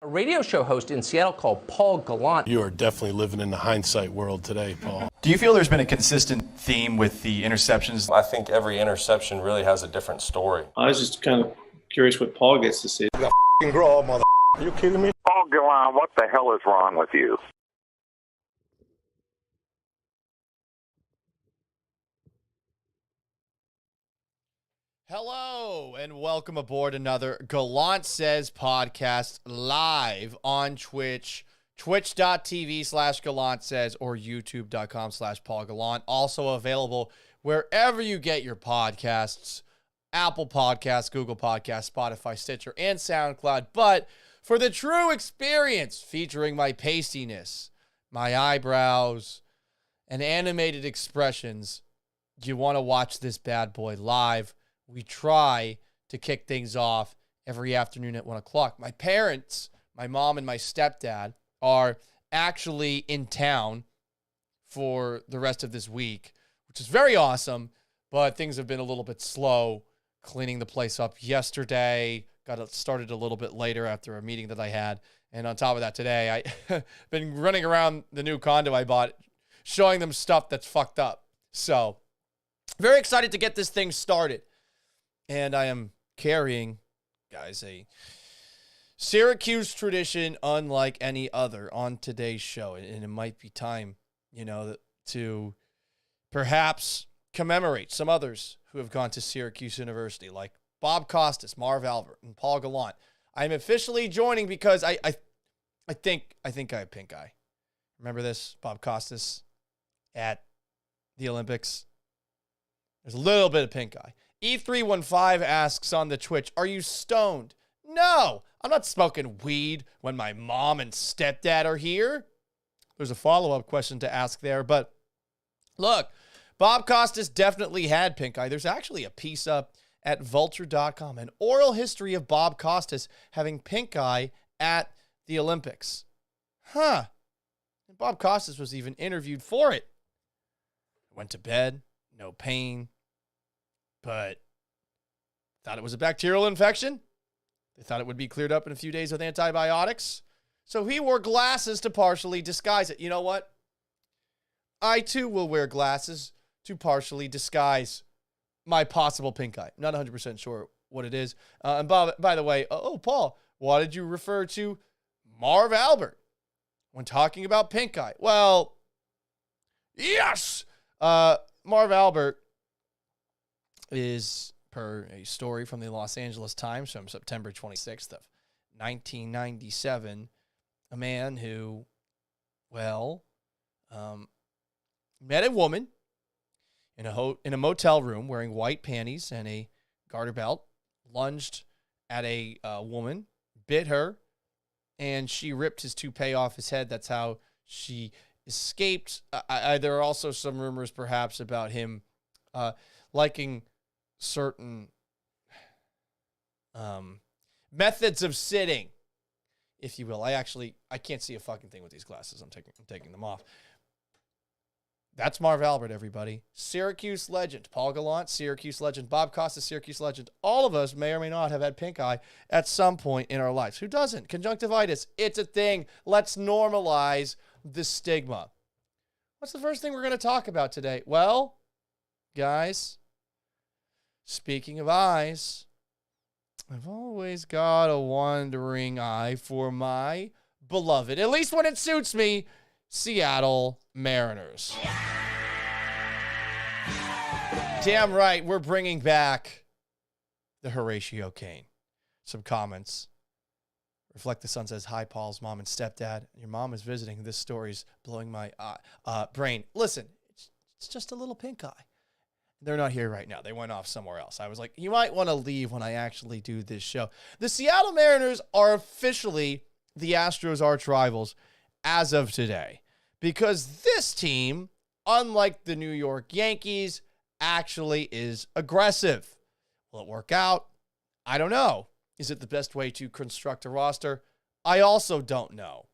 A radio show host in Seattle called Paul Gallant. You are definitely living in the hindsight world today, Paul. Do you feel there's been a consistent theme with the interceptions? I think every interception really has a different story. I was just kind of curious what Paul gets to say. You got f***ing grow up, mother. Are you kidding me? Paul Gallant, what the hell is wrong with you? Hello, and welcome aboard another Gallant Says podcast live on Twitch, twitch.tv/Gallant Says or youtube.com/Paul Gallant. Also available wherever you get your podcasts, Apple Podcasts, Google Podcasts, Spotify, Stitcher, and SoundCloud. But for the true experience featuring my pastiness, my eyebrows, and animated expressions, you want to watch this bad boy live. We try to kick things off every afternoon at 1 o'clock. My parents, my mom and my stepdad, are actually in town for the rest of this week, which is very awesome, but things have been a little bit slow cleaning the place up yesterday. Got it started a little bit later after a meeting that I had. And on top of that, today, I've been running around the new condo I bought, showing them stuff that's fucked up. So, very excited to get this thing started. And I am carrying, guys, a Syracuse tradition unlike any other on today's show. And it might be time, to perhaps commemorate some others who have gone to Syracuse University, like Bob Costas, Marv Albert, and Paul Gallant. I'm officially joining because I think I have pink eye. Remember this? Bob Costas at the Olympics. There's a little bit of pink eye. E315 asks on the Twitch, are you stoned? No, I'm not smoking weed when my mom and stepdad are here. There's a follow-up question to ask there, but look, Bob Costas definitely had pink eye. There's actually a piece up at vulture.com, an oral history of Bob Costas having pink eye at the Olympics. And Bob Costas was even interviewed for it. Went to bed, no pain, but thought it was a bacterial infection. They thought it would be cleared up in a few days with antibiotics. So he wore glasses to partially disguise it. You know what? I too will wear glasses to partially disguise my possible pink eye. Not 100% sure what it is. And Bob, by the way, Paul, why did you refer to Marv Albert when talking about pink eye? Well, yes! Marv Albert is, per a story from the Los Angeles Times from September 26th of 1997, a man who, met a woman in a motel room wearing white panties and a garter belt, lunged at a woman, bit her, and she ripped his toupee off his head. That's how she escaped. There are also some rumors perhaps about him liking certain methods of sitting, if you will. I can't see a fucking thing with these glasses. I'm taking them off. That's Marv Albert, everybody. Syracuse legend. Paul Gallant, Syracuse legend. Bob Costas, Syracuse legend. All of us may or may not have had pink eye at some point in our lives. Who doesn't? Conjunctivitis. It's a thing. Let's normalize the stigma. What's the first thing we're going to talk about today? Well, guys, speaking of eyes, I've always got a wandering eye for my beloved, at least when it suits me, Seattle Mariners. Damn right, we're bringing back the Horatio Kane. Some comments. Reflect the Sun says, hi, Paul's mom and stepdad. Your mom is visiting. This story's blowing my brain. Listen, it's just a little pink eye. They're not here right now. They went off somewhere else. I was like, you might want to leave when I actually do this show. The Seattle Mariners are officially the Astros arch rivals as of today, because this team, unlike the New York Yankees, actually is aggressive. Will it work out? I don't know. Is it the best way to construct a roster? I also don't know.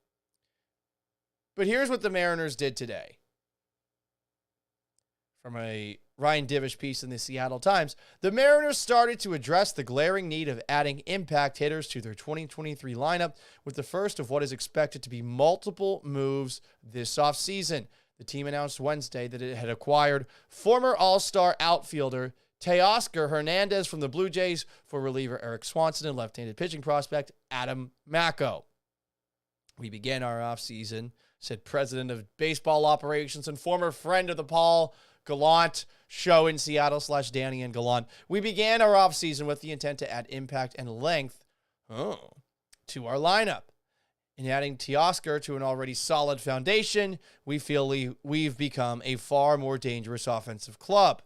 But here's what the Mariners did today. from a Ryan Divish piece in the Seattle Times, the Mariners started to address the glaring need of adding impact hitters to their 2023 lineup with the first of what is expected to be multiple moves this offseason. The team announced Wednesday that it had acquired former All-Star outfielder Teoscar Hernandez from the Blue Jays for reliever Eric Swanson and left-handed pitching prospect Adam Macko. We began our offseason, said president of baseball operations and former friend of the Paul Gallant show in Seattle / Danny and Gallant. We began our offseason with the intent to add impact and length to our lineup. In adding Teoscar to an already solid foundation, we feel we've become a far more dangerous offensive club.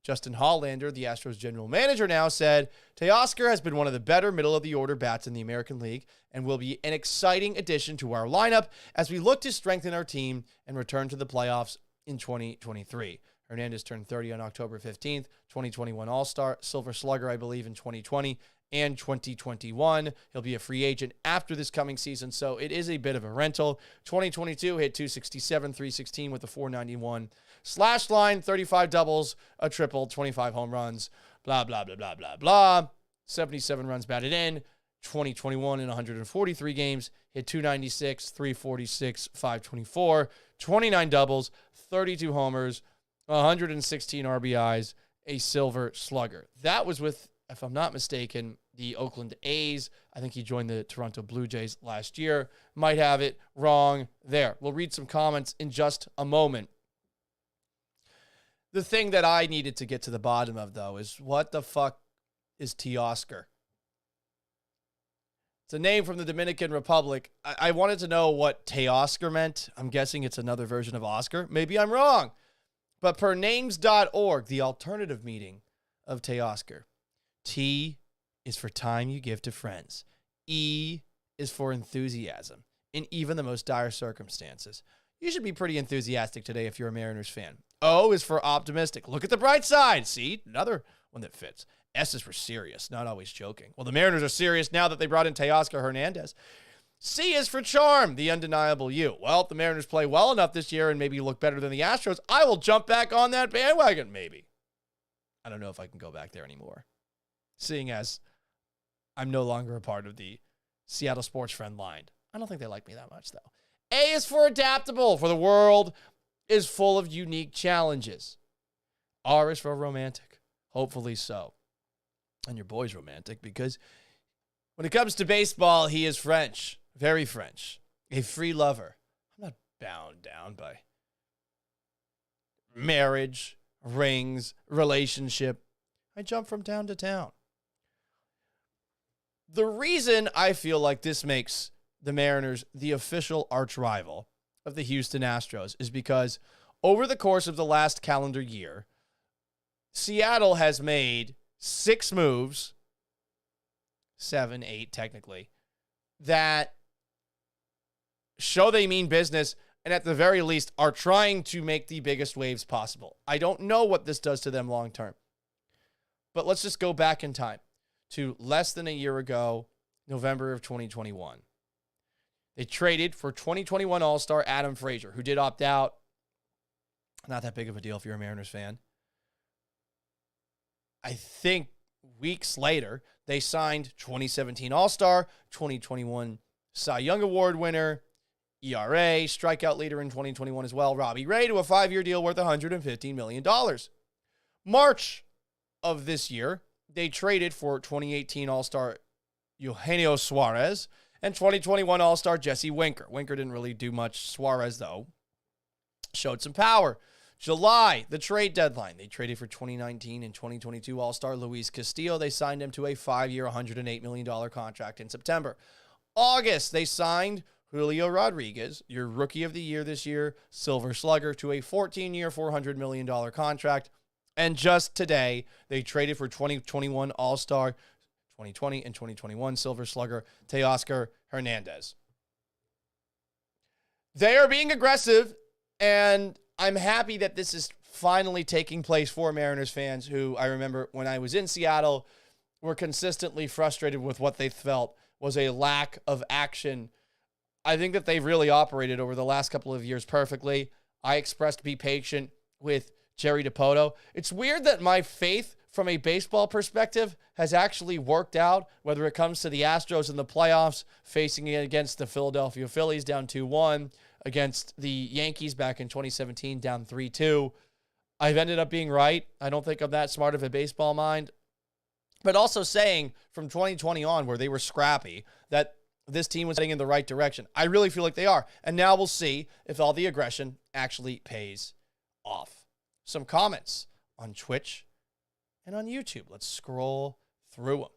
Justin Hollander, the Astros general manager, now said, Teoscar has been one of the better middle-of-the-order bats in the American League and will be an exciting addition to our lineup as we look to strengthen our team and return to the playoffs in 2023. Hernandez turned 30 on October 15th, 2021 All-Star, Silver Slugger, I believe, in 2020 and 2021. He'll be a free agent after this coming season, so it is a bit of a rental. 2022 hit 267, 316 with a 491 slash line, 35 doubles, a triple, 25 home runs, blah, blah, blah, blah, blah, blah. 77 runs batted in. 2021 in 143 games, hit 296, 346, 524, 29 doubles, 32 homers, 116 RBIs, a Silver Slugger. That was with, if I'm not mistaken, the Oakland A's. I think he joined the Toronto Blue Jays last year. Might have it wrong there. We'll read some comments in just a moment. The thing that I needed to get to the bottom of, though, is what the fuck is Teoscar? It's a name from the Dominican Republic. I wanted to know what Teoscar meant. I'm guessing it's another version of Oscar. Maybe I'm wrong. But per names.org, the alternative meaning of Teoscar. T is for time you give to friends. E is for enthusiasm in even the most dire circumstances. You should be pretty enthusiastic today if you're a Mariners fan. O is for optimistic. Look at the bright side. See? Another one that fits. S is for serious, not always joking. Well, the Mariners are serious now that they brought in Teoscar Hernandez. C is for charm, the undeniable you. Well, if the Mariners play well enough this year and maybe look better than the Astros, I will jump back on that bandwagon, maybe. I don't know if I can go back there anymore, seeing as I'm no longer a part of the Seattle Sports Friend line. I don't think they like me that much, though. A is for adaptable, for the world is full of unique challenges. R is for romantic, hopefully so. And your boy's romantic because when it comes to baseball, he is French, very French, a free lover. I'm not bound down by marriage, rings, relationship. I jump from town to town. The reason I feel like this makes the Mariners the official arch rival of the Houston Astros is because over the course of the last calendar year, Seattle has made 6 moves, 7, 8 technically, that show they mean business and at the very least are trying to make the biggest waves possible. I don't know what this does to them long term, but let's just go back in time to less than a year ago, November of 2021. They traded for 2021 All-Star Adam Frazier, who did opt out. Not that big of a deal if you're a Mariners fan. I think weeks later, they signed 2017 All-Star, 2021 Cy Young Award winner, ERA, strikeout leader in 2021 as well, Robbie Ray, to a 5-year deal worth $115 million. March of this year, they traded for 2018 All-Star Eugenio Suarez and 2021 All-Star Jesse Winker. Winker didn't really do much. Suarez, though, showed some power. July, the trade deadline. They traded for 2019 and 2022 All-Star Luis Castillo. They signed him to a 5-year, $108 million contract in September. August, they signed Julio Rodriguez, your rookie of the year this year, Silver Slugger, to a 14-year, $400 million contract. And just today, they traded for 2021 All-Star, 2020 and 2021 Silver Slugger, Teoscar Hernandez. They are being aggressive, and I'm happy that this is finally taking place for Mariners fans who, I remember when I was in Seattle, were consistently frustrated with what they felt was a lack of action. I think that they've really operated over the last couple of years perfectly. I expressed be patient with Jerry Dipoto. It's weird that my faith from a baseball perspective has actually worked out, whether it comes to the Astros in the playoffs, facing it against the Philadelphia Phillies down 2-1, against the Yankees back in 2017 down 3-2. I've ended up being right. I don't think I'm that smart of a baseball mind. But also saying from 2020 on, where they were scrappy, that this team was heading in the right direction. I really feel like they are. And now we'll see if all the aggression actually pays off. Some comments on Twitch and on YouTube. Let's scroll through them.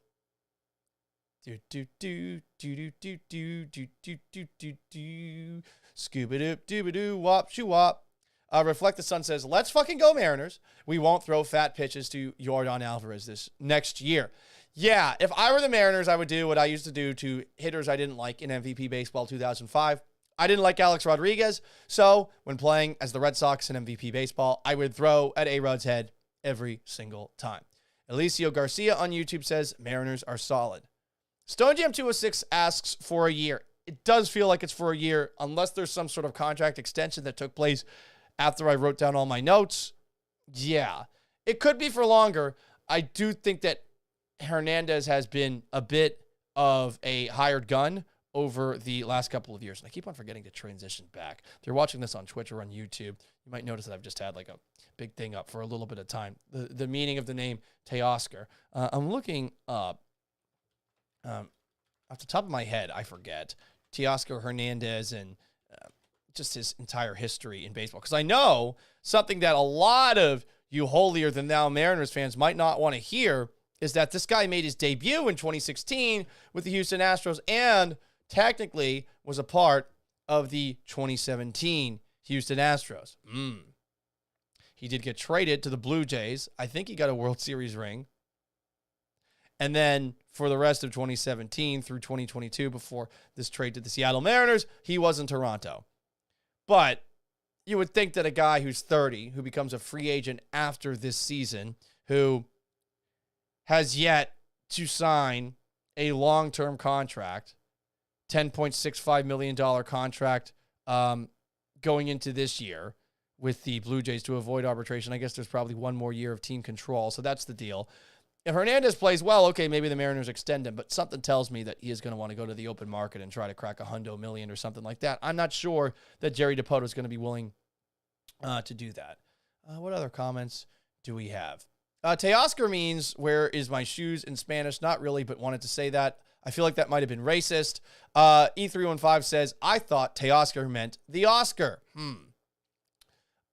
Scooby-doo, doo-ba-doo, wop, shoo-wop. Reflect the Sun says, let's fucking go Mariners. We won't throw fat pitches to Yordan Alvarez this next year. Yeah, if I were the Mariners, I would do what I used to do to hitters I didn't like in MVP Baseball 2005. I didn't like Alex Rodriguez, so when playing as the Red Sox in MVP Baseball, I would throw at A-Rod's head every single time. Alicio Garcia on YouTube says, Mariners are solid. StoneJam206 asks for a year. It does feel like it's for a year, unless there's some sort of contract extension that took place after I wrote down all my notes. Yeah, it could be for longer. I do think that Hernandez has been a bit of a hired gun over the last couple of years. And I keep on forgetting to transition back. If you're watching this on Twitch or on YouTube, you might notice that I've just had like a big thing up for a little bit of time. The meaning of the name Teoscar. I'm looking up, off the top of my head, I forget, Teoscar Hernandez and just his entire history in baseball. Because I know something that a lot of you holier-than-thou Mariners fans might not want to hear is that this guy made his debut in 2016 with the Houston Astros and technically was a part of the 2017 Houston Astros. He did get traded to the Blue Jays. I think he got a World Series ring. And then for the rest of 2017 through 2022, before this trade to the Seattle Mariners, he was in Toronto. But you would think that a guy who's 30, who becomes a free agent after this season, who has yet to sign a long-term contract, $10.65 million contract going into this year with the Blue Jays to avoid arbitration. I guess there's probably one more year of team control, so that's the deal. If Hernandez plays well, okay, maybe the Mariners extend him, but something tells me that he is going to want to go to the open market and try to crack $100 million or something like that. I'm not sure that Jerry Dipoto is going to be willing to do that. What other comments do we have? Teoscar means, where is my shoes in Spanish? Not really, but wanted to say that. I feel like that might have been racist. E315 says, I thought Teoscar meant the Oscar.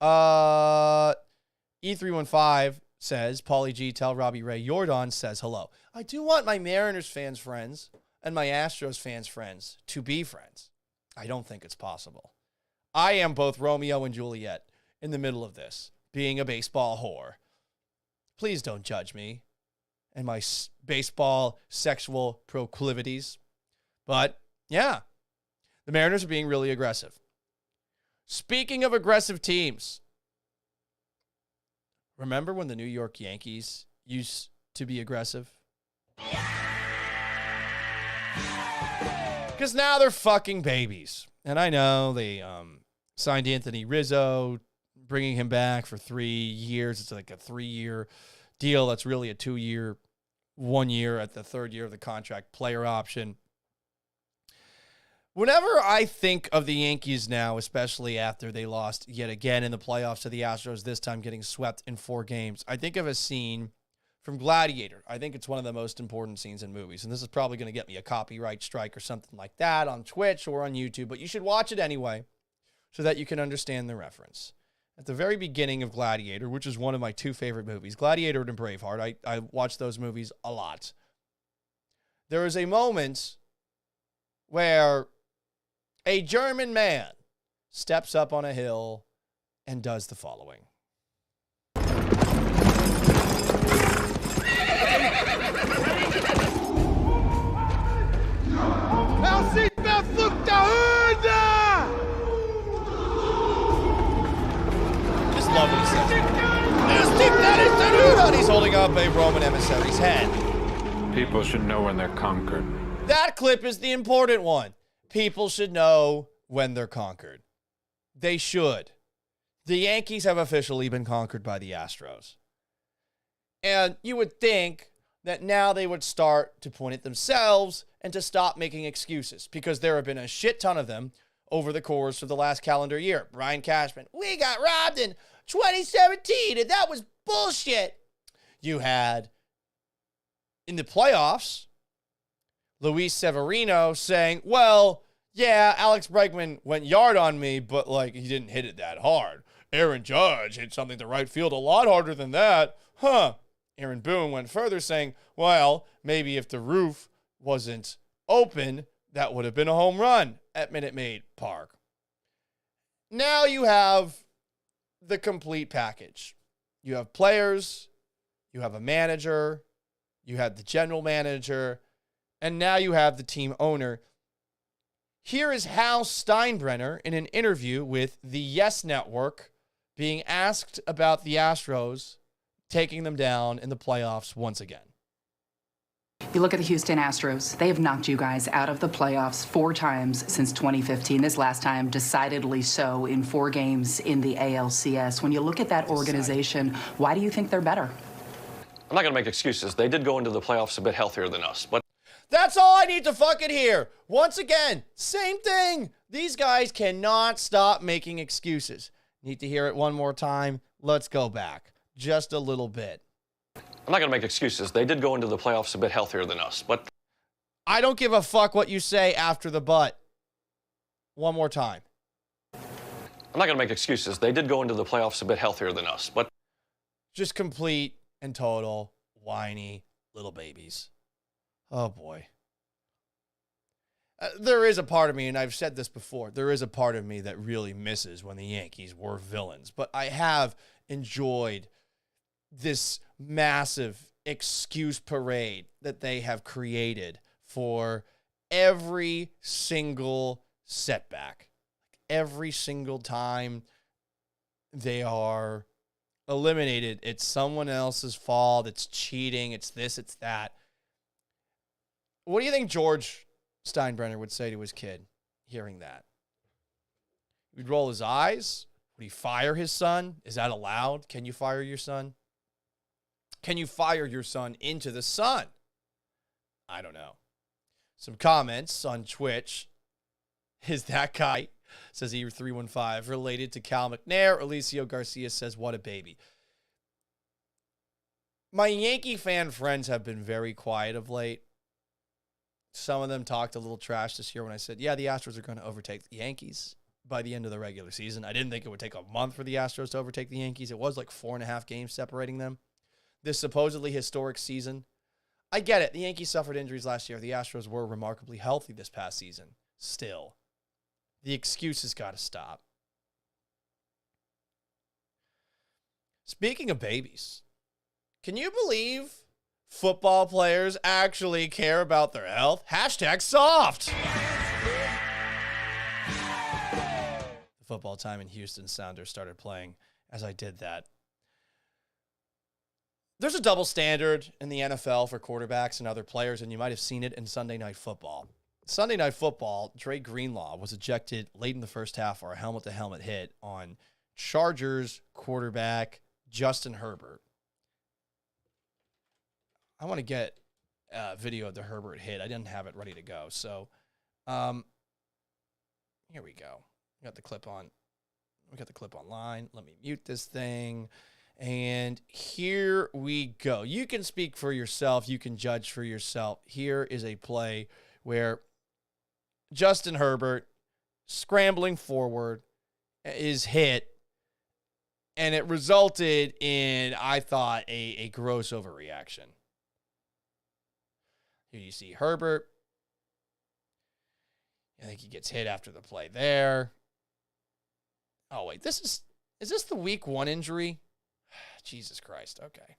E315 says, Paulie G, tell Robbie Ray Yordan says hello. I do want my Mariners fans friends and my Astros fans friends to be friends. I don't think it's possible. I am both Romeo and Juliet in the middle of this, being a baseball whore. Please don't judge me and my baseball sexual proclivities. But, yeah, the Mariners are being really aggressive. Speaking of aggressive teams, remember when the New York Yankees used to be aggressive? Because now they're fucking babies. And I know they signed Anthony Rizzo, bringing him back for 3 years. It's like a 3-year deal. That's really a 2-year, 1 year at the third year of the contract, player option. Whenever I think of the Yankees now, especially after they lost yet again in the playoffs to the Astros, this time getting swept in 4 games, I think of a scene from Gladiator. I think it's one of the most important scenes in movies, and this is probably going to get me a copyright strike or something like that on Twitch or on YouTube, but you should watch it anyway so that you can understand the reference. At the very beginning of Gladiator, which is one of my 2 favorite movies, Gladiator and Braveheart, I watch those movies a lot. There is a moment where a German man steps up on a hill and does the following. Just love what he says. He's holding up a Roman emissary's head. People should know when they're conquered. That clip is the important one. People should know when they're conquered. They should. The Yankees have officially been conquered by the Astros. And you would think that now they would start to point at themselves and to stop making excuses, because there have been a shit ton of them over the course of the last calendar year. Brian Cashman, we got robbed in 2017 and that was bullshit. You had, in the playoffs, Luis Severino saying, well, yeah, Alex Bregman went yard on me, but like he didn't hit it that hard. Aaron Judge hit something to right field a lot harder than that. Aaron Boone went further saying, well, maybe if the roof wasn't open, that would have been a home run at Minute Maid Park. Now you have the complete package. You have players, you have a manager, you have the general manager, and now you have the team owner. Here is Hal Steinbrenner in an interview with the Yes Network being asked about the Astros taking them down in the playoffs once again. You look at the Houston Astros, they have knocked you guys out of the playoffs 4 times since 2015. This last time, decidedly so, in 4 games in the ALCS. When you look at that organization, why do you think they're better? I'm not going to make excuses. They did go into the playoffs a bit healthier than us, but that's all I need to fucking hear. Once again, same thing. These guys cannot stop making excuses. Need to hear it one more time? Let's go back just a little bit. I'm not going to make excuses. They did go into the playoffs a bit healthier than us, but I don't give a fuck what you say after the but. One more time. I'm not going to make excuses. They did go into the playoffs a bit healthier than us, but just complete and total whiny little babies. Oh boy. There is a part of me, and I've said this before, there is a part of me that really misses when the Yankees were villains, but I have enjoyed this massive excuse parade that they have created for every single setback. Every single time they are eliminated, it's someone else's fault, it's cheating, it's this, it's that. What do you think George Steinbrenner would say to his kid hearing that? He'd roll his eyes? Would he fire his son? Is that allowed? Can you fire your son? Can you fire your son into the sun? I don't know. Some comments on Twitch. Is that guy, says E315, related to Cal McNair? Alicio Garcia says, what a baby. My Yankee fan friends have been very quiet of late. Some of them talked a little trash this year when I said, yeah, the Astros are going to overtake the Yankees by the end of the regular season. I didn't think it would take a month for the Astros to overtake the Yankees. It was like 4.5 games separating them. This supposedly historic season. I get it. The Yankees suffered injuries last year. The Astros were remarkably healthy this past season. Still, the excuses got to stop. Speaking of babies, can you believe football players actually care about their health? Hashtag soft. The football time in Houston Sounders started playing as I did that. There's a double standard in the NFL for quarterbacks and other players, and you might have seen it in Sunday Night Football. Sunday Night Football, Dre Greenlaw was ejected late in the first half for a helmet-to-helmet hit on Chargers quarterback Justin Herbert. I want to get a video of the Herbert hit. I didn't have it ready to go. So, here we go. We got the clip on. We got the clip online. Let me mute this thing. And here we go. You can speak for yourself. You can judge for yourself. Here is a play where Justin Herbert, scrambling forward, is hit. And it resulted in, I thought, a gross overreaction. Here you see Herbert. I think he gets hit after the play there. Oh, wait. Is this the week 1 injury? Jesus Christ. Okay.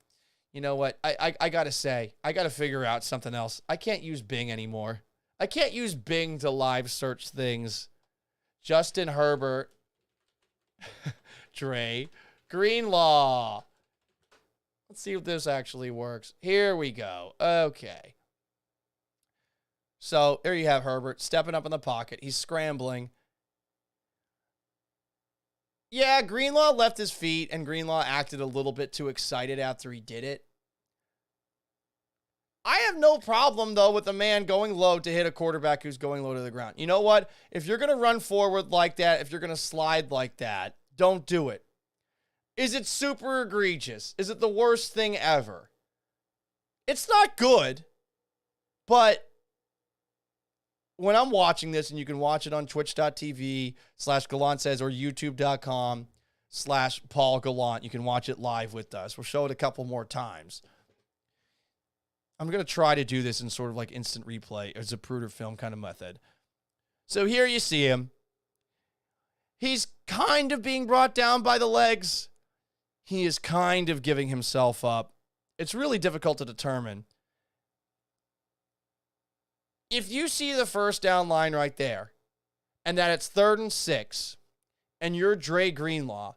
You know what? I got to say, I got to figure out something else. I can't use Bing anymore. I can't use Bing to live search things. Justin Herbert. Dre Greenlaw. Let's see if this actually works. Here we go. Okay. So there you have Herbert stepping up in the pocket. He's scrambling. Yeah, Greenlaw left his feet, and Greenlaw acted a little bit too excited after he did it. I have no problem, though, with a man going low to hit a quarterback who's going low to the ground. You know what? If you're going to run forward like that, if you're going to slide like that, don't do it. Is it super egregious? Is it the worst thing ever? It's not good, but when I'm watching this, and you can watch it on twitch.tv/Gallant Says or youtube.com/Paul Gallant. You can watch it live with us. We'll show it a couple more times. I'm going to try to do this in sort of like instant replay or Zapruder film kind of method. So here you see him. He's kind of being brought down by the legs. He is kind of giving himself up. It's really difficult to determine. If you see the first down line right there, and that it's 3rd and 6, and you're Dre Greenlaw,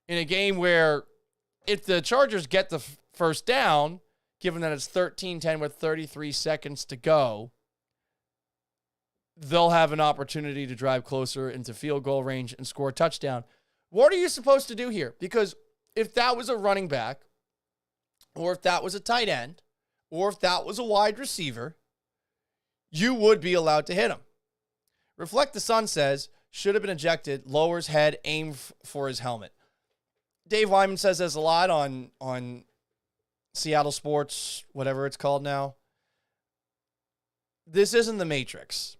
in a game where if the Chargers get the first down, given that it's 13-10 with 33 seconds to go, they'll have an opportunity to drive closer into field goal range and score a touchdown. What are you supposed to do here? Because if that was a running back, or if that was a tight end, or if that was a wide receiver, you would be allowed to hit him. Reflect the Sun says, should have been ejected, lowers head, aim for his helmet. Dave Wyman says this a lot on Seattle Sports, whatever it's called now. This isn't the Matrix.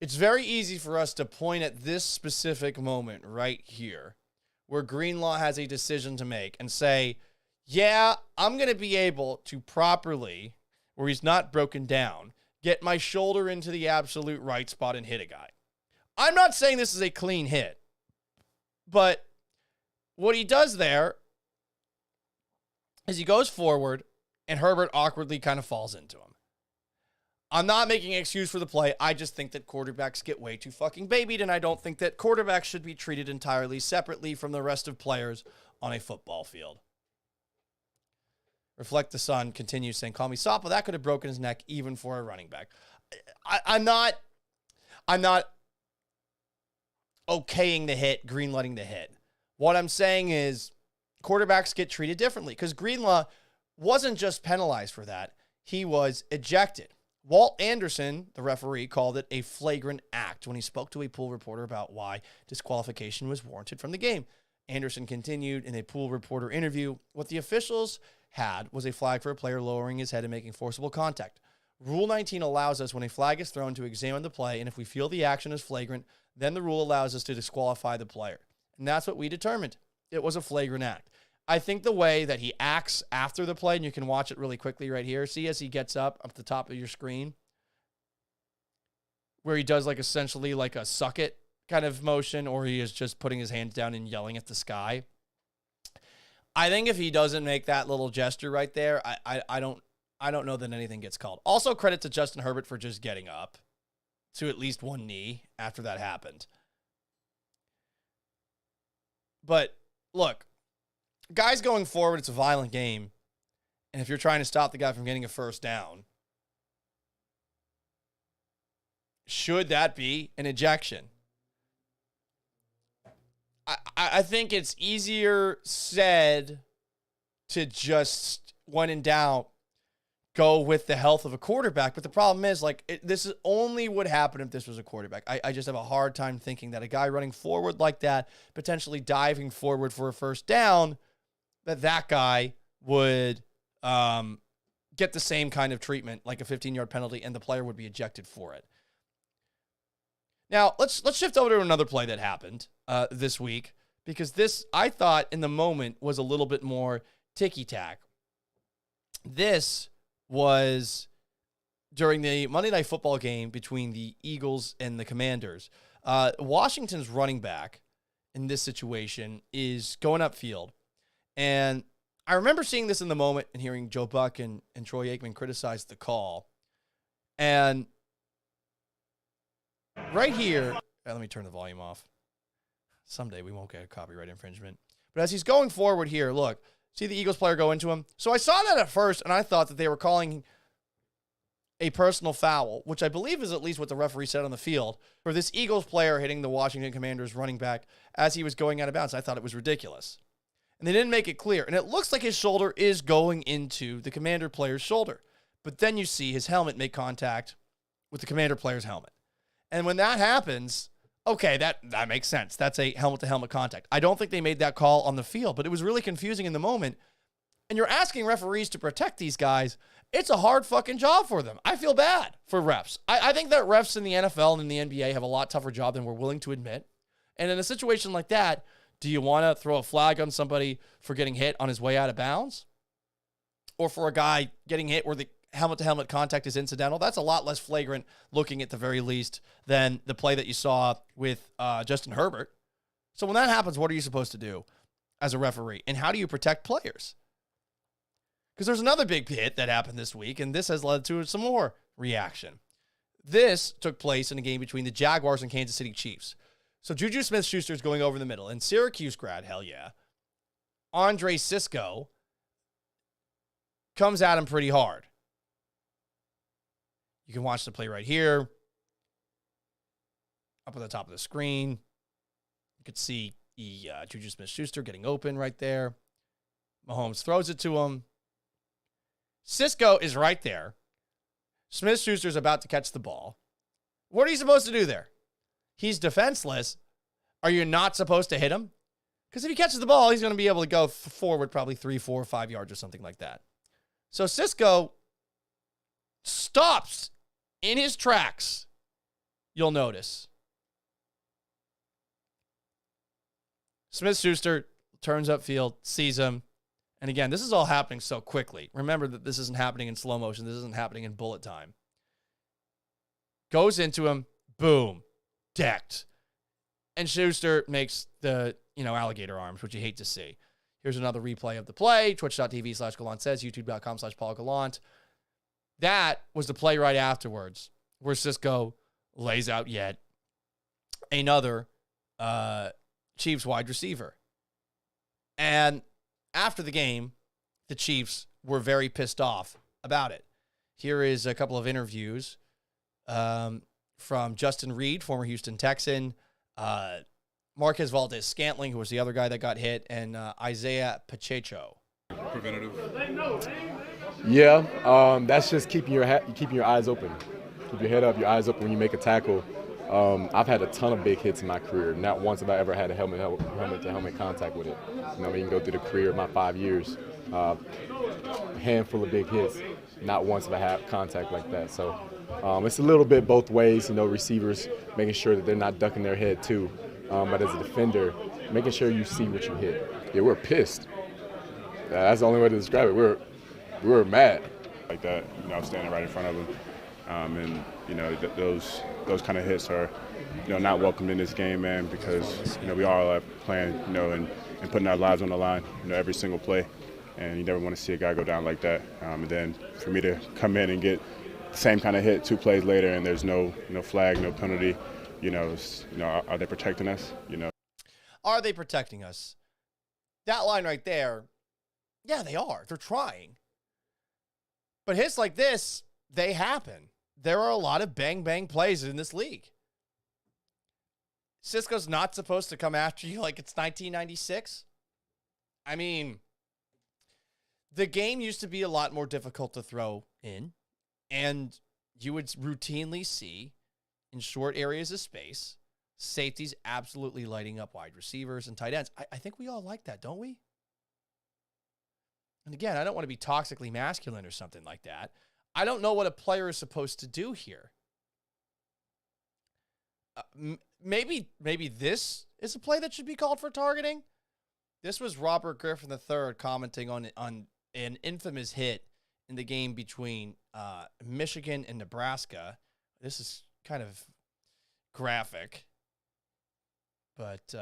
It's very easy for us to point at this specific moment right here where Greenlaw has a decision to make and say, yeah, I'm going to be able to properly, where he's not broken down, get my shoulder into the absolute right spot and hit a guy. I'm not saying this is a clean hit, but what he does there is he goes forward and Herbert awkwardly kind of falls into him. I'm not making an excuse for the play. I just think that quarterbacks get way too fucking babied, and I don't think that quarterbacks should be treated entirely separately from the rest of players on a football field. Reflect the Sun continues saying, call me Sapa. That could have broken his neck even for a running back. I'm not okaying the hit, greenlighting the hit. What I'm saying is quarterbacks get treated differently because Greenlaw wasn't just penalized for that. He was ejected. Walt Anderson, the referee, called it a flagrant act when he spoke to a pool reporter about why disqualification was warranted from the game. Anderson continued in a pool reporter interview, what the officials had was a flag for a player lowering his head and making forcible contact. Rule 19 allows us when a flag is thrown to examine the play, and if we feel the action is flagrant, then the rule allows us to disqualify the player. And that's what we determined. It was a flagrant act. I think the way that he acts after the play, and you can watch it really quickly right here. See as he gets up the top of your screen, where he does like essentially like a suck it kind of motion, or he is just putting his hands down and yelling at the sky. I think if he doesn't make that little gesture right there, I don't know that anything gets called. Also, credit to Justin Herbert for just getting up to at least one knee after that happened. But look, guys going forward, it's a violent game. And if you're trying to stop the guy from getting a first down, should that be an ejection? I think it's easier said to just, when in doubt, go with the health of a quarterback. But the problem is, this is only would happen if this was a quarterback. I just have a hard time thinking that a guy running forward like that, potentially diving forward for a first down, that guy would get the same kind of treatment, like a 15-yard penalty, and the player would be ejected for it. Now, let's shift over to another play that happened this week, because this, I thought, in the moment, was a little bit more ticky-tack. This was during the Monday Night Football game between the Eagles and the Commanders. Washington's running back in this situation is going upfield. And I remember seeing this in the moment and hearing Joe Buck and Troy Aikman criticize the call. And right here, let me turn the volume off. Someday we won't get a copyright infringement. But as he's going forward here, look, see the Eagles player go into him? So I saw that at first, and I thought that they were calling a personal foul, which I believe is at least what the referee said on the field, for this Eagles player hitting the Washington Commanders running back as he was going out of bounds. I thought it was ridiculous. And they didn't make it clear. And it looks like his shoulder is going into the Commander player's shoulder. But then you see his helmet make contact with the Commander player's helmet. And when that happens, okay, that makes sense. That's a helmet-to-helmet contact. I don't think they made that call on the field, but it was really confusing in the moment. And you're asking referees to protect these guys. It's a hard fucking job for them. I feel bad for refs. I think that refs in the NFL and in the NBA have a lot tougher job than we're willing to admit. And in a situation like that, do you want to throw a flag on somebody for getting hit on his way out of bounds? Or for a guy getting hit where the helmet-to-helmet contact is incidental? That's a lot less flagrant, looking at the very least, than the play that you saw with Justin Herbert. So when that happens, what are you supposed to do as a referee? And how do you protect players? Because there's another big hit that happened this week, and this has led to some more reaction. This took place in a game between the Jaguars and Kansas City Chiefs. So Juju Smith-Schuster is going over the middle, and Syracuse grad, hell yeah, Andre Cisco comes at him pretty hard. You can watch the play right here. Up at the top of the screen. You could see Juju Smith-Schuster getting open right there. Mahomes throws it to him. Cisco is right there. Smith-Schuster's about to catch the ball. What are you supposed to do there? He's defenseless. Are you not supposed to hit him? Because if he catches the ball, he's going to be able to go forward probably 3, 4, 5 yards or something like that. So Cisco stops in his tracks, you'll notice. Smith-Schuster turns upfield, sees him. And again, this is all happening so quickly. Remember that this isn't happening in slow motion. This isn't happening in bullet time. Goes into him. Boom. Decked. And Schuster makes the, alligator arms, which you hate to see. Here's another replay of the play. Twitch.tv/Gallant says, YouTube.com/Paul Gallant. That was the play right afterwards where Cisco lays out yet another Chiefs wide receiver. And after the game, the Chiefs were very pissed off about it. Here is a couple of interviews from Justin Reed, former Houston Texan, Marquez Valdez-Scantling, who was the other guy that got hit, and Isaiah Pacheco. Preventative. Yeah, that's just keeping your eyes open. Keep your head up, your eyes open when you make a tackle. I've had a ton of big hits in my career. Not once have I ever had a helmet-to-helmet contact with it. You can go through the career of my 5 years, a handful of big hits. Not once have I had contact like that. So it's a little bit both ways. Receivers making sure that they're not ducking their head too. But as a defender, making sure you see what you hit. Yeah, we're pissed. That's the only way to describe it. We were mad. Like that, standing right in front of them. Those kind of hits are, not welcomed in this game, man, because, we are playing, and putting our lives on the line, every single play. And you never want to see a guy go down like that. And then for me to come in and get the same kind of hit 2 plays later and there's no flag, no penalty, are they protecting us? Are they protecting us? That line right there, yeah, they are. They're trying. But hits like this, they happen. There are a lot of bang-bang plays in this league. Cisco's not supposed to come after you like it's 1996. I mean, the game used to be a lot more difficult to throw in, and you would routinely see, in short areas of space, safeties absolutely lighting up wide receivers and tight ends. I think we all like that, don't we? And again, I don't want to be toxically masculine or something like that. I don't know what a player is supposed to do here. Maybe this is a play that should be called for targeting. This was Robert Griffin III commenting on an infamous hit in the game between Michigan and Nebraska. This is kind of graphic, but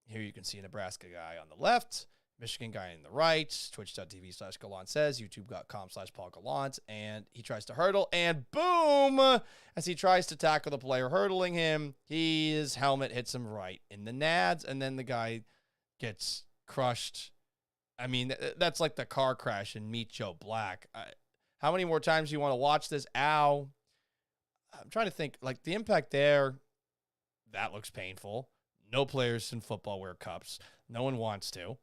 here you can see a Nebraska guy on the left, Michigan guy on the right, twitch.tv/Gallant says, youtube.com/Paul Gallant, and he tries to hurdle, and boom, as he tries to tackle the player hurdling him, his helmet hits him right in the nads, and then the guy gets crushed. I mean, that's like the car crash in Meet Joe Black. How many more times do you want to watch this? Ow. I'm trying to think. Like, the impact there, that looks painful. No players in football wear cups. No one wants to.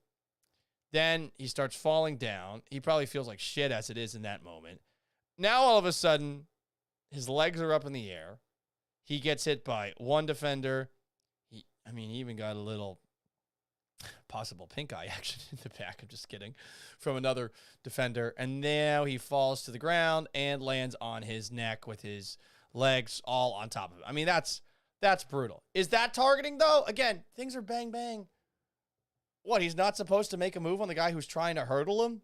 Then he starts falling down. He probably feels like shit as it is in that moment. Now, all of a sudden, his legs are up in the air. He gets hit by one defender. He even got a little possible pink eye action in the back. I'm just kidding. From another defender. And now he falls to the ground and lands on his neck with his legs all on top of it. I mean, that's brutal. Is that targeting, though? Again, things are bang, bang. What, he's not supposed to make a move on the guy who's trying to hurdle him?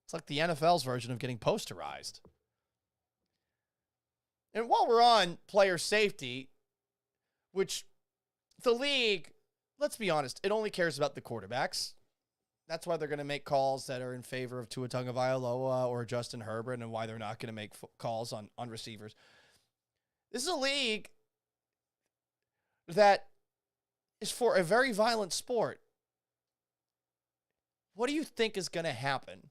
It's like the NFL's version of getting posterized. And while we're on player safety, which the league, let's be honest, it only cares about the quarterbacks. That's why they're going to make calls that are in favor of Tua Tagovailoa or Justin Herbert, and why they're not going to make calls on receivers. This is a league that is for a very violent sport. What do you think is going to happen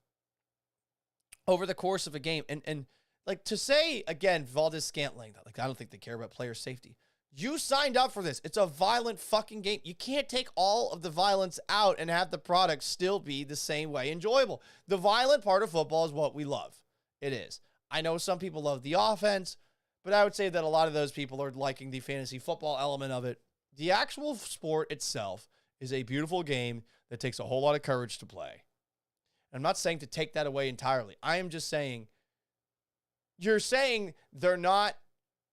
over the course of a game? And like, to say, again, Valdez-Scantling, like, I don't think they care about player safety. You signed up for this. It's a violent fucking game. You can't take all of the violence out and have the product still be the same way enjoyable. The violent part of football is what we love. It is. I know some people love the offense, but I would say that a lot of those people are liking the fantasy football element of it. The actual sport itself is a beautiful game that takes a whole lot of courage to play. I'm not saying to take that away entirely. I am just saying, you're saying they're not,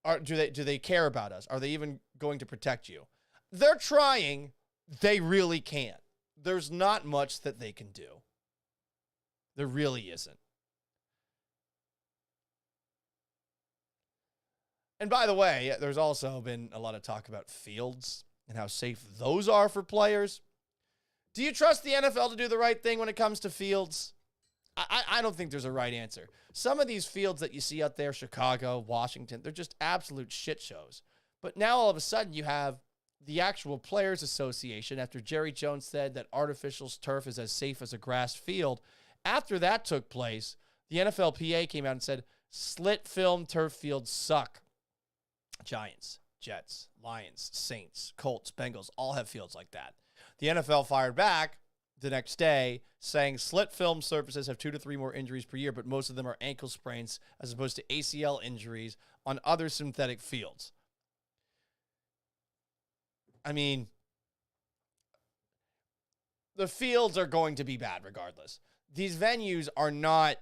or do they care about us? Are they even going to protect you? They're trying. They really can't. There's not much that they can do. There really isn't. And by the way, there's also been a lot of talk about fields and how safe those are for players. Do you trust the NFL to do the right thing when it comes to fields? I don't think there's a right answer. Some of these fields that you see out there, Chicago, Washington, they're just absolute shit shows. But now all of a sudden you have the actual Players Association, after Jerry Jones said that artificial turf is as safe as a grass field. After that took place, the NFLPA came out and said, slit film turf fields suck. Giants, Jets, Lions, Saints, Colts, Bengals all have fields like that. The NFL fired back the next day saying slit film surfaces have 2 to 3 more injuries per year, but most of them are ankle sprains as opposed to ACL injuries on other synthetic fields. I mean, the fields are going to be bad regardless. These venues are not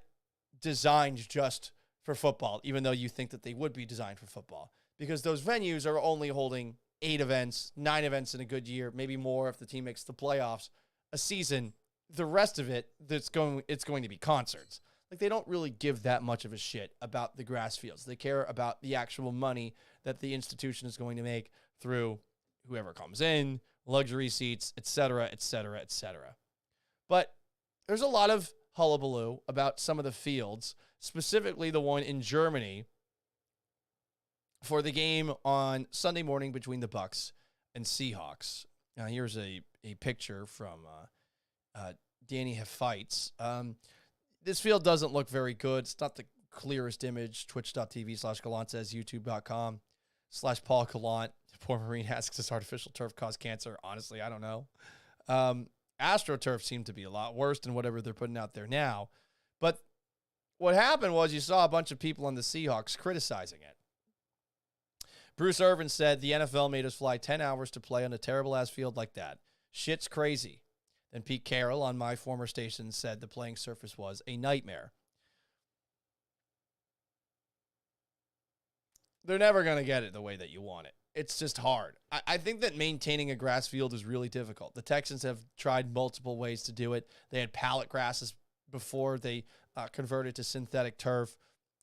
designed just for football, even though you think that they would be designed for football, because those venues are only holding 8 events, 9 events in a good year, maybe more if the team makes the playoffs a season. The rest of it, it's going to be concerts. Like, they don't really give that much of a shit about the grass fields. They care about the actual money that the institution is going to make through whoever comes in, luxury seats, etc., etc., etc. But there's a lot of hullabaloo about some of the fields, specifically the one in Germany for the game on Sunday morning between the Bucks and Seahawks. Now, here's a picture from Danny Heffites. This field doesn't look very good. It's not the clearest image. Twitch.tv/Gallant says, YouTube.com/Paul Gallant. Poor Marine asks, does artificial turf cause cancer? Honestly, I don't know. AstroTurf seemed to be a lot worse than whatever they're putting out there now. But what happened was you saw a bunch of people on the Seahawks criticizing it. Bruce Irvin said, the NFL made us fly 10 hours to play on a terrible-ass field like that. Shit's crazy. Then Pete Carroll on my former station said the playing surface was a nightmare. They're never going to get it the way that you want it. It's just hard. I think that maintaining a grass field is really difficult. The Texans have tried multiple ways to do it. They had pallet grasses before they converted to synthetic turf.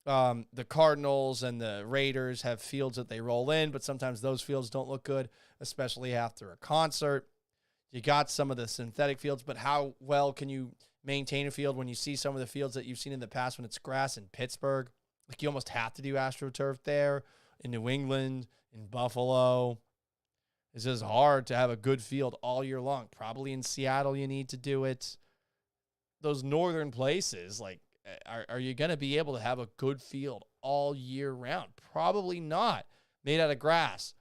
The Cardinals and the Raiders have fields that they roll in, but sometimes those fields don't look good, especially after a concert. You got some of the synthetic fields, but how well can you maintain a field when you see some of the fields that you've seen in the past when it's grass in Pittsburgh? Like, you almost have to do AstroTurf there. In New England, in Buffalo. It's just hard to have a good field all year long. Probably in Seattle you need to do it. Those northern places, like Are you going to be able to have a good field all year round? Probably not. Made out of grass.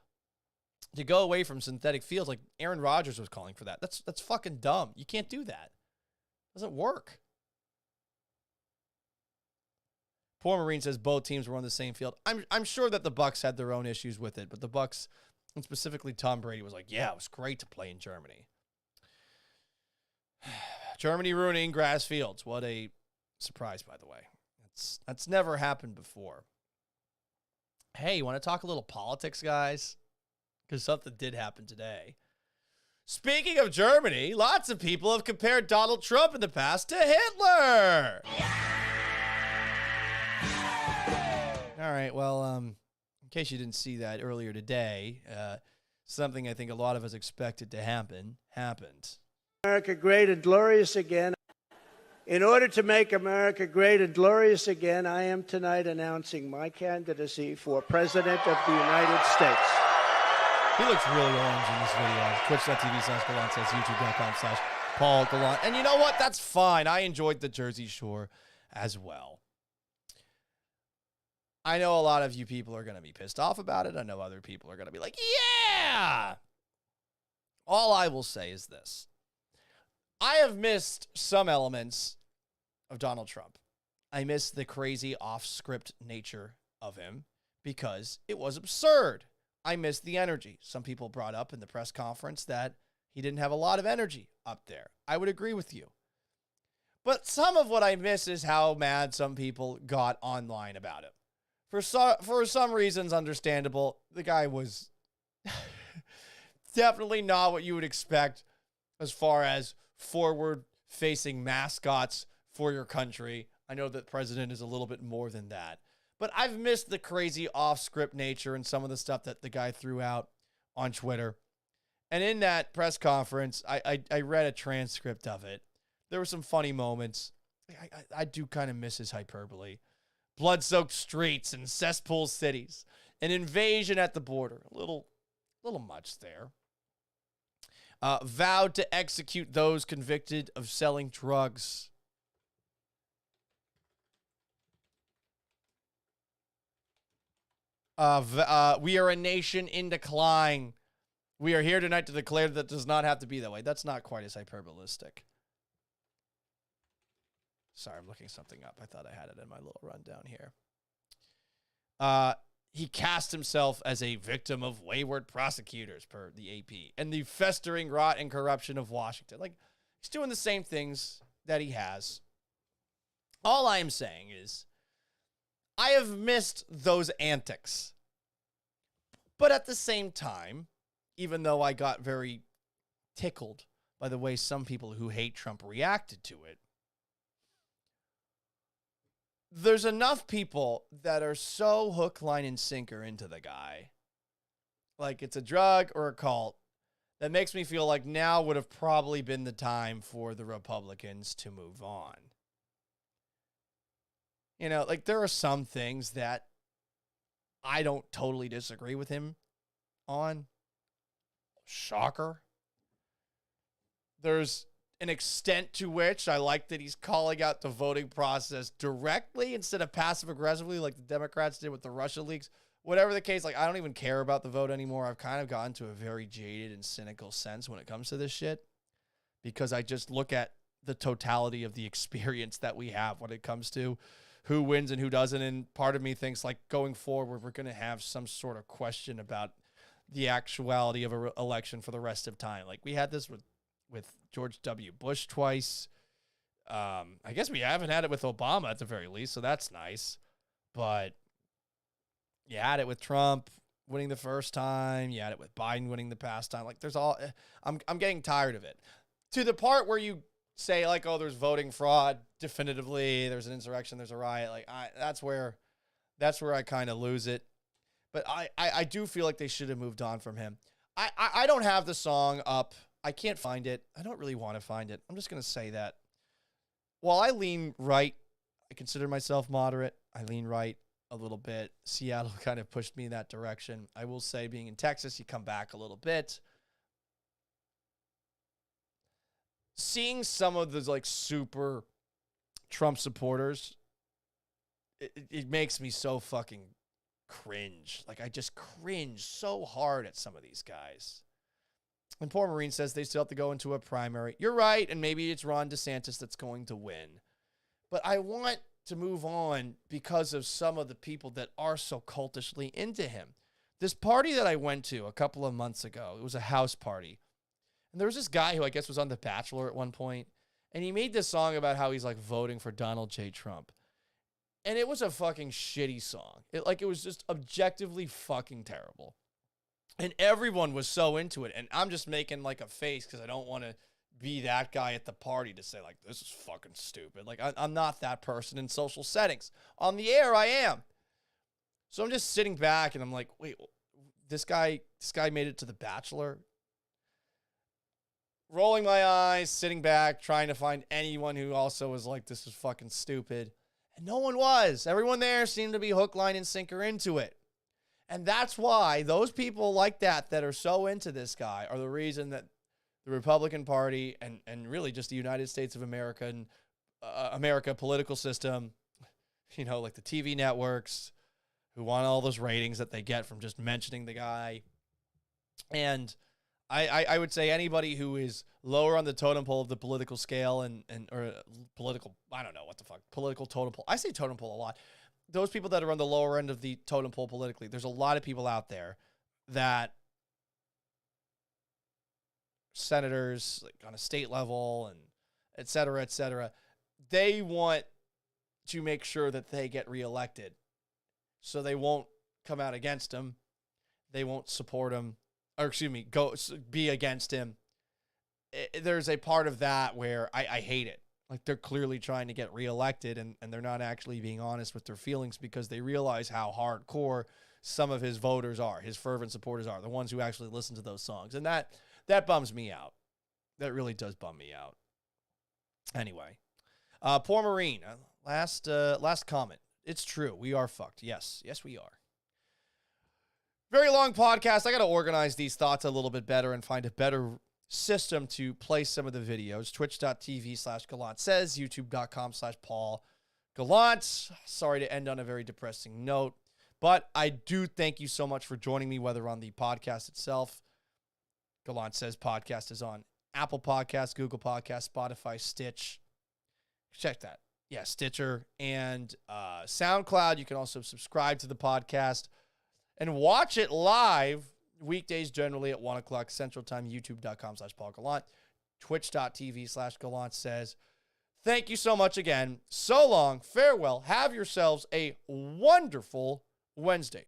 To go away from synthetic fields, like Aaron Rodgers was calling for that. That's fucking dumb. You can't do that. It doesn't work. Poor Marine says both teams were on the same field. I'm sure that the Bucs had their own issues with it, but the Bucs, and specifically Tom Brady, was like, yeah, it was great to play in Germany. Germany ruining grass fields. What a surprise, by the way. That's never happened before. Hey, you want to talk a little politics, guys? Because something did happen today. Speaking of Germany, lots of people have compared Donald Trump in the past to Hitler. All right, well, in case you didn't see that earlier today, something I think a lot of us expected to happen happened. America great and glorious again. In order to make America great and glorious again, I am tonight announcing my candidacy for President of the United States. He looks really orange in this video. Twitch.tv/Gallant says YouTube.com/Paul Gallant. And you know what? That's fine. I enjoyed the Jersey Shore as well. I know a lot of you people are going to be pissed off about it. I know other people are going to be like, yeah! All I will say is this. I have missed some elements of Donald Trump. I miss the crazy off-script nature of him because it was absurd. I miss the energy. Some people brought up in the press conference that he didn't have a lot of energy up there. I would agree with you. But some of what I miss is how mad some people got online about him. For some reasons, understandable. The guy was definitely not what you would expect as far as forward-facing mascots for your country. I know that president is a little bit more than that. But I've missed the crazy off-script nature and some of the stuff that the guy threw out on Twitter. And in that press conference, I read a transcript of it. There were some funny moments. I do kind of miss his hyperbole. Blood-soaked streets and cesspool cities. An invasion at the border. A little much there. Vowed to execute those convicted of selling drugs. We are a nation in decline. We are here tonight to declare that does not have to be that way. That's not quite as hyperbolistic. Sorry, I'm looking something up. I thought I had it in my little rundown here. He cast himself as a victim of wayward prosecutors, per the AP, and the festering rot and corruption of Washington. Like, he's doing the same things that he has. All I am saying is, I have missed those antics. But at the same time, even though I got very tickled by the way some people who hate Trump reacted to it, there's enough people that are so hook, line, and sinker into the guy, like it's a drug or a cult, that makes me feel like now would have probably been the time for the Republicans to move on. You know, like there are some things that I don't totally disagree with him on. Shocker. There's an extent to which I like that he's calling out the voting process directly instead of passive aggressively like the Democrats did with the Russia leaks. Whatever the case, like I don't even care about the vote anymore. I've kind of gotten to a very jaded and cynical sense when it comes to this shit because I just look at the totality of the experience that we have when it comes to who wins and who doesn't. And part of me thinks like going forward, we're going to have some sort of question about the actuality of an election for the rest of time. Like we had this with George W. Bush twice. I guess we haven't had it with Obama at the very least, so that's nice. But you had it with Trump winning the first time. You had it with Biden winning the past time. Like there's all, I'm getting tired of it. To the part where you say like, oh, there's voting fraud definitively. There's an insurrection. There's a riot. Like that's where I kind of lose it. But I do feel like they should have moved on from him. I don't have the song up. I can't find it. I don't really want to find it. I'm just going to say that. While I lean right, I consider myself moderate. I lean right a little bit. Seattle kind of pushed me in that direction. I will say being in Texas, you come back a little bit. Seeing some of those like super Trump supporters, it makes me so fucking cringe. Like, I just cringe so hard at some of these guys. And poor Marine says they still have to go into a primary. You're right, and maybe it's Ron DeSantis that's going to win. But I want to move on because of some of the people that are so cultishly into him. This party that I went to a couple of months ago, it was a house party. And there was this guy who I guess was on The Bachelor at one point, and he made this song about how he's like voting for Donald J. Trump. And it was a fucking shitty song. It was just objectively fucking terrible. And everyone was so into it. And I'm just making like a face because I don't want to be that guy at the party to say like, this is fucking stupid. Like, I'm not that person in social settings. On the air, I am. So I'm just sitting back and I'm like, wait, this guy made it to The Bachelor? Rolling my eyes, sitting back, trying to find anyone who also was like, this is fucking stupid. And no one was. Everyone there seemed to be hook, line, and sinker into it. And that's why those people like that are so into this guy are the reason that the Republican Party and really just the United States of America and America political system, like the TV networks who want all those ratings that they get from just mentioning the guy. And I would say anybody who is lower on the totem pole of the political scale or political, I don't know what the fuck, political totem pole. I say totem pole a lot. Those people that are on the lower end of the totem pole politically, there's a lot of people out there that senators like on a state level and et cetera, they want to make sure that they get reelected. So they won't come out against him. They won't support him. Or go be against him. There's a part of that where I hate it. Like, they're clearly trying to get reelected and they're not actually being honest with their feelings because they realize how hardcore some of his voters are, his fervent supporters are, the ones who actually listen to those songs. And that bums me out. That really does bum me out. Anyway, poor Marine. Last comment. It's true. We are fucked. Yes, we are. Very long podcast. I got to organize these thoughts a little bit better and find a better system to play some of the videos. Twitch.tv/Gallant says, YouTube.com/Paul Gallant. Sorry to end on a very depressing note, but I do thank you so much for joining me, whether on the podcast itself. Gallant says podcast is on Apple Podcasts, Google Podcasts, Spotify, Stitch. Check that. Yeah, Stitcher and SoundCloud. You can also subscribe to the podcast and watch it live weekdays generally at 1 o'clock Central Time, youtube.com/Paul Gallant, twitch.tv/Gallant says. Thank you so much again. So long. Farewell. Have yourselves a wonderful Wednesday.